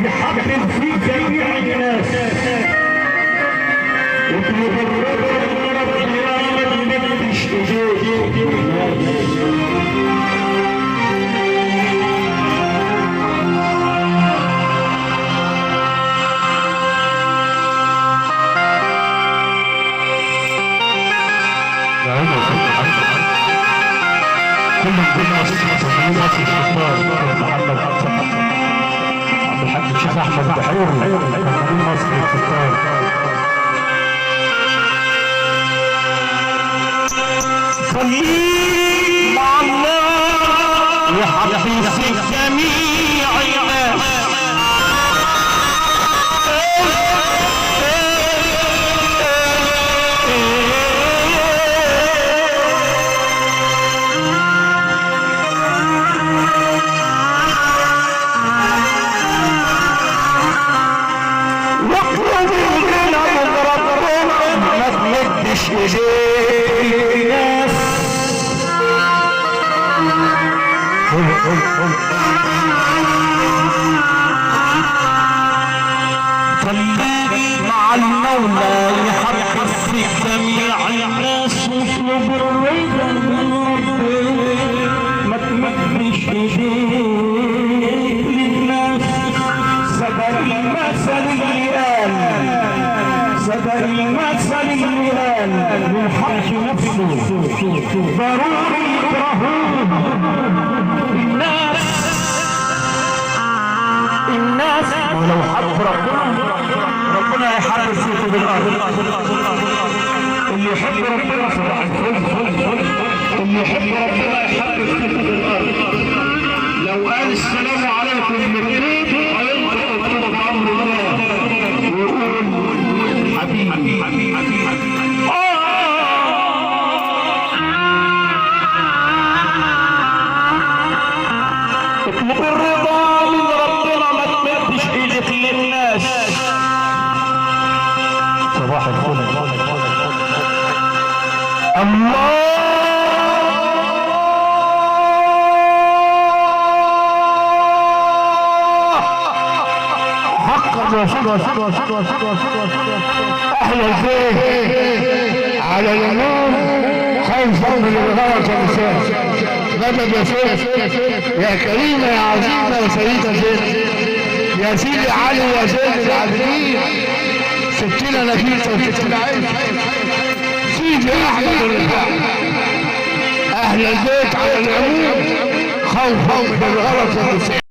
يحبب في جميع الناس وطلب الرب يا رب ما تمدش ايديك محمد الشيخ احمد بحيري فنانين مصر الكتاب خليك مع الله يحبب في جميع الناس خليك مع المولى يحبب في جميع الناس واطلب الرضا من ربك ما تمدش ايديك للناس صدق المثل اللي قال صدق المثل اللي قال والحق نفسه ضروري يكرهوه الناس ولو حب ربنا يحب فيكم بالارض اللي يحب ربنا صباح الفل اللي يحب ربنا يحب فيكم بالارض لو قال السلام عليكم بالبيت هينطق طول بامر الله ويقول حبيبي اطلب الرضا من ربنا ما تمدش ايدك للناس صباح الفل الله حقا احلى الفيه على اليمين خايف من الغلط يا مساء مدد يا سيد يا كريمة يا عظيمة يا سيدة زينب يا سيدي علي يا زين العابدين ستنا نفيسة وستنا عيسى سيدي احمد الرفاع اهل البيت على العموم خوفا من الغلط يا مساء